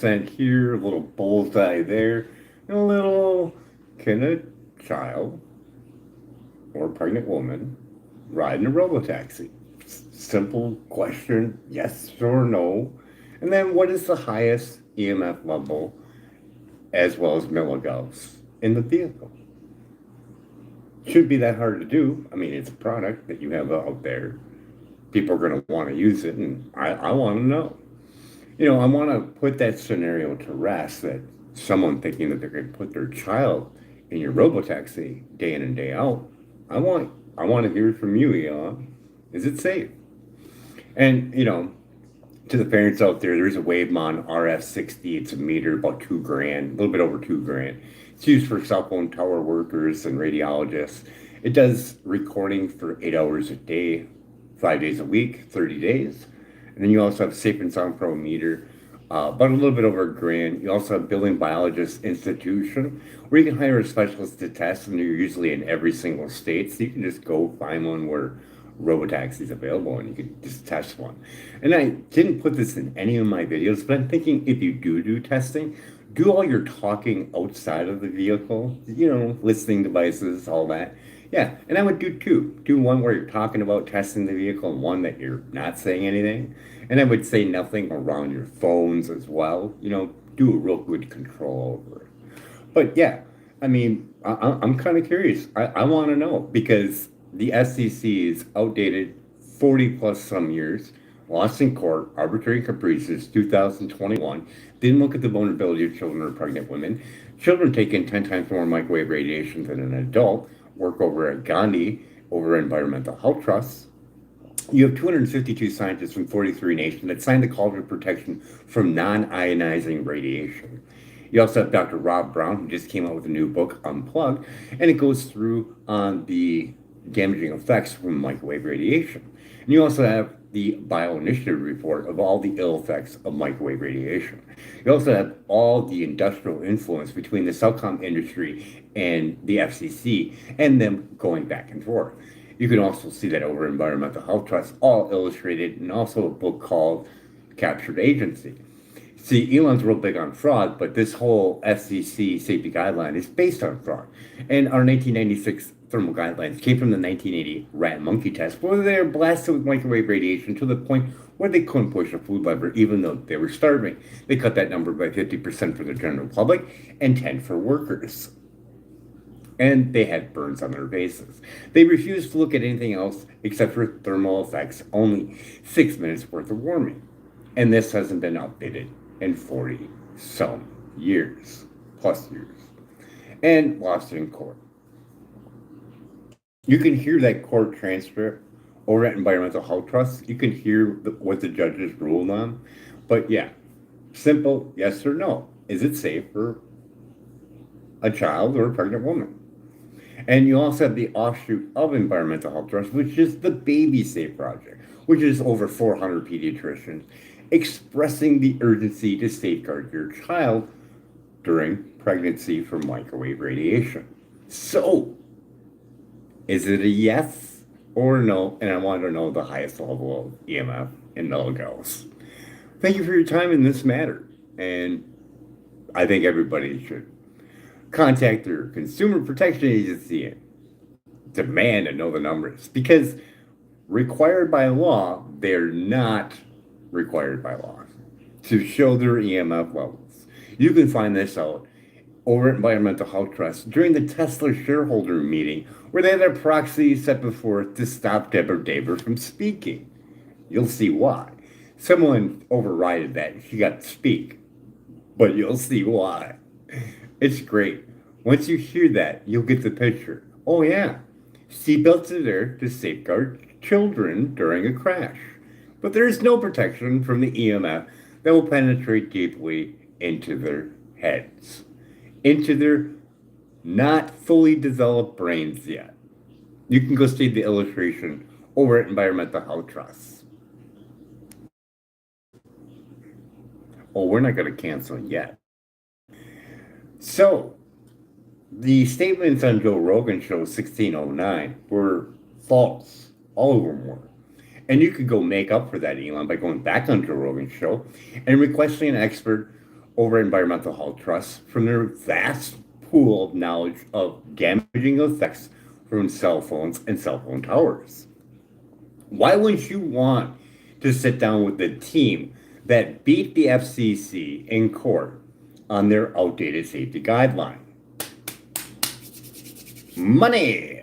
1% here, a little bullseye there, and a little, can a child or pregnant woman ride in a robotaxi? Simple question, yes or no. And then what is the highest EMF level as well as milligauss in the vehicle? Shouldn't be that hard to do. I mean, it's a product that you have out there. People are going to want to use it, and I want to know. I want to put that scenario to rest that someone thinking that they're going to put their child in your robotaxi day in and day out. I want I want to hear from you, Elon. Is it safe? And to the parents out there, there's a Wavemon RF60. It's a meter, about 2 grand, a little bit over 2 grand. It's used for cell phone tower workers and radiologists. It does recording for 8 hours a day, 5 days a week, 30 days. And then you also have Safe and Sound Pro meter, about a little bit over 1 grand. You also have Building Biologist Institution, where you can hire a specialist to test, and they're usually in every single state. So you can just go find one where robotaxi is available and you can just test one. And I didn't put this in any of my videos, but I'm thinking if you do testing, do all your talking outside of the vehicle, listening devices, all that. Yeah, and I would do two. Do one where you're talking about testing the vehicle and one that you're not saying anything. And I would say nothing around your phones as well. Do a real good control over it. But yeah, I mean, I'm kind of curious. I want to know because the SEC is outdated 40 plus some years, lost in court, arbitrary and capricious, 2021, didn't look at the vulnerability of children or pregnant women. Children take in 10 times more microwave radiation than an adult, work over at Gandhi, over Environmental Health Trust. You have 252 scientists from 43 nations that signed the call for protection from non-ionizing radiation. You also have Dr. Rob Brown, who just came out with a new book, Unplugged, and it goes through on the damaging effects from microwave radiation. And you also have the Bioinitiative report of all the ill effects of microwave radiation. You also have all the industrial influence between the telecom industry and the FCC and them going back and forth. You can also see that over Environmental Health Trust, all illustrated, and also a book called Captured Agency. See, Elon's real big on fraud, but this whole FCC safety guideline is based on fraud. And our 1996 thermal guidelines came from the 1980 rat and monkey test, where they were blasted with microwave radiation to the point where they couldn't push a food lever even though they were starving. They cut that number by 50% for the general public and 10% for workers. And they had burns on their faces. They refused to look at anything else except for thermal effects, only 6 minutes worth of warming. And this hasn't been updated in 40 some years, plus years, and lost in court. You can hear that court transcript over at Environmental Health Trust. You can hear what the judges ruled on. But yeah, simple yes or no. Is it safe for a child or a pregnant woman? And you also have the offshoot of Environmental Health Trust, which is the Baby Safe Project, which is over 400 pediatricians expressing the urgency to safeguard your child during pregnancy from microwave radiation. So, is it a yes or no? And I want to know the highest level of EMF and milligauss. Thank you for your time in this matter. And I think everybody should contact their consumer protection agency and demand to know the numbers because required by law, they're not required by law to show their EMF levels. You can find this out over at Environmental Health Trust during the Tesla shareholder meeting where they had a proxy set before it to stop Deborah Daber from speaking. You'll see why. Someone overrided that. She got to speak, but you'll see why. It's great. Once you hear that, you'll get the picture. Oh yeah, seatbelts are there to safeguard children during a crash. But there is no protection from the EMF that will penetrate deeply into their heads, into their not fully developed brains yet. You can go see the illustration over at Environmental Health Trust. Oh, we're not going to cancel yet. So, the statements on Joe Rogan's show 1609 were false. All of them were. And you could go make up for that, Elon, by going back on Joe Rogan's show and requesting an expert over environmental health trusts from their vast pool of knowledge of damaging effects from cell phones and cell phone towers. Why wouldn't you want to sit down with the team that beat the FCC in court on their outdated safety guideline? Money!